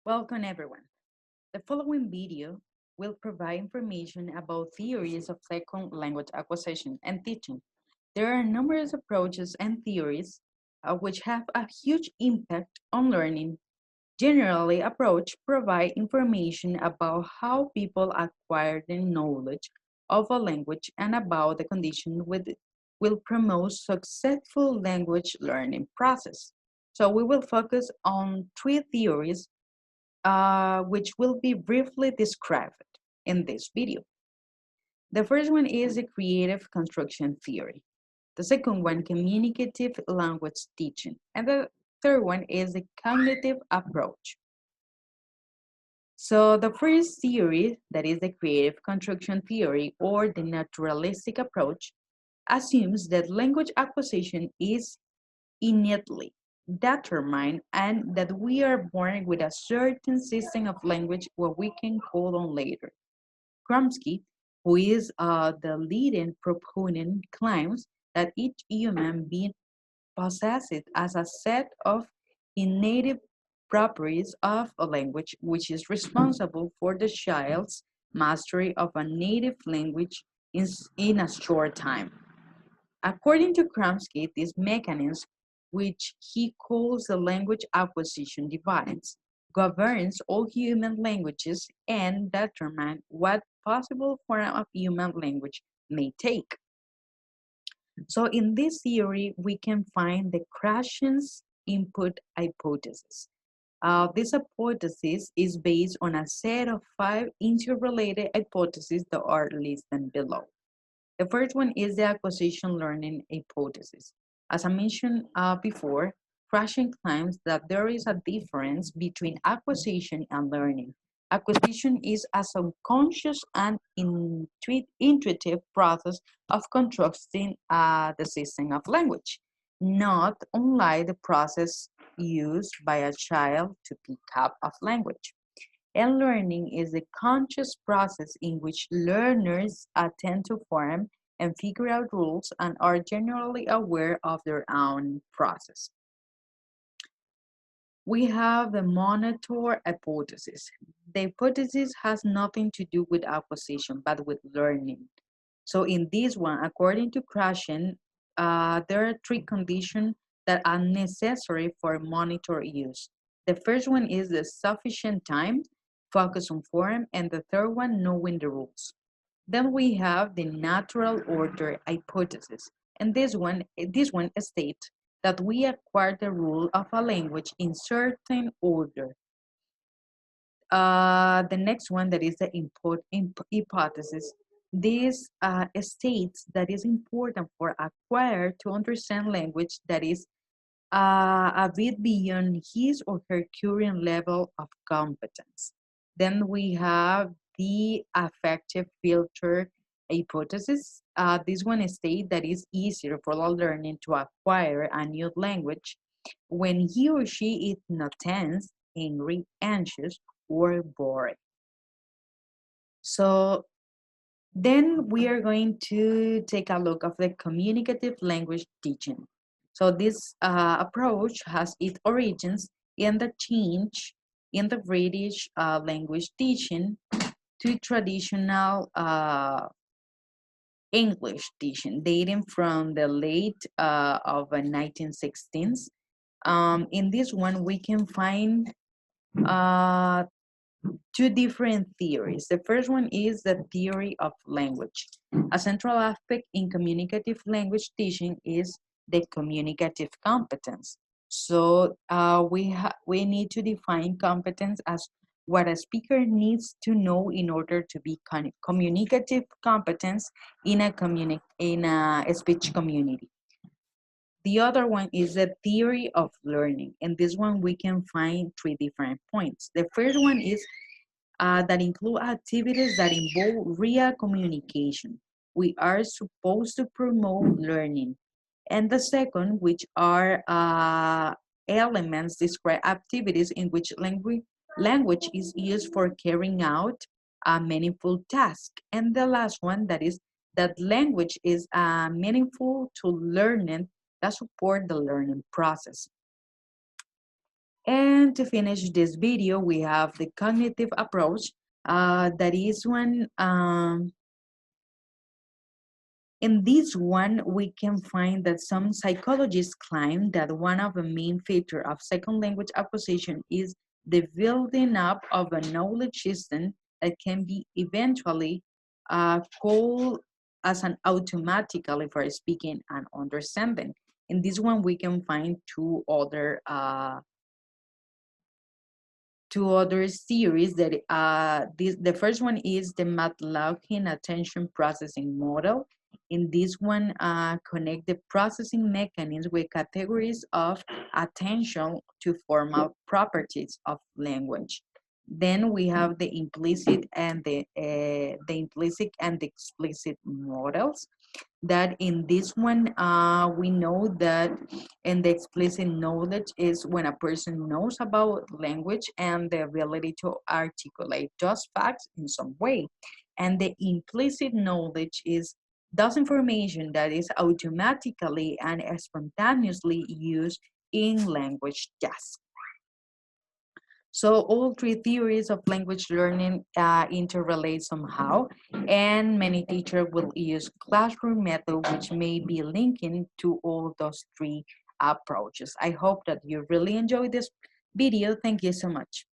Welcome everyone. The following video will provide information about theories of second language acquisition and teaching. There are numerous approaches and theories which have a huge impact on learning. Generally, approach provide information about how people acquire the knowledge of a language and about the condition with will promote successful language learning process. So we will focus on three theories which will be briefly described in this video. The first one is the creative construction theory. The second one, communicative language teaching. And the third one is the cognitive approach. So the first theory, that is the creative construction theory or the naturalistic approach, assumes that language acquisition is innately determined and that we are born with a certain system of language what we can call on later. Chomsky, who is the leading proponent, claims that each human being possesses as a set of innate properties of a language which is responsible for the child's mastery of a native language in a short time. According to Chomsky, this mechanism, which he calls the language acquisition device, governs all human languages and determines what possible form of human language may take. So in this theory, we can find the Krashen's input hypothesis. This hypothesis is based on a set of five interrelated hypotheses that are listed below. The first one is the acquisition learning hypothesis. As I mentioned before, Krashen claims that there is a difference between acquisition and learning. Acquisition is a subconscious and intuitive process of constructing the system of language, not unlike the process used by a child to pick up a language. And learning is a conscious process in which learners attempt to form and figure out rules and are generally aware of their own process. We have the monitor hypothesis. The hypothesis has nothing to do with acquisition, but with learning. So in this one, according to Krashen, there are three conditions that are necessary for monitor use. The first one is the sufficient time, focus on form, and the third one, knowing the rules. Then we have the natural order hypothesis. And this one states that we acquire the rule of a language in certain order. The next one, that is the hypothesis. This states that is important for acquire to understand language that is a bit beyond his or her current level of competence. Then we have the affective filter hypothesis. This one states that it's easier for the learning to acquire a new language when he or she is not tense, angry, anxious, or bored. So then we are going to take a look of the communicative language teaching. So this approach has its origins in the change in the British language teaching to traditional English teaching, dating from the late of the 1916s. In this one, we can find uh, two different theories. The first one is the theory of language. A central aspect in communicative language teaching is the communicative competence. So we need to define competence as what a speaker needs to know in order to be communicative competence in a speech community. The other one is the theory of learning, and this one we can find three different points. The first one is that include activities that involve real communication. We are supposed to promote learning. And the second, which are elements, describe activities in which language is used for carrying out a meaningful task. And the last one, that is that language is meaningful to learning that support the learning process. And to finish this video, we have the cognitive approach. That is when in this one, we can find that some psychologists claim that one of the main features of second language acquisition is the building up of a knowledge system that can be eventually called as an automatically for speaking and understanding. In this one, we can find two other theories that the first one is the McLaughlin attention processing model. In this one, connect the processing mechanisms with categories of attention to formal properties of language. Then we have the implicit and the implicit and the explicit models, that in this one, we know that in the explicit knowledge is when a person knows about language and the ability to articulate those facts in some way. And the implicit knowledge is those information that is automatically and spontaneously used in language tasks. So all three theories of language learning interrelate somehow, and many teachers will use classroom method, which may be linking to all those three approaches. I hope that you really enjoyed this video. Thank you so much.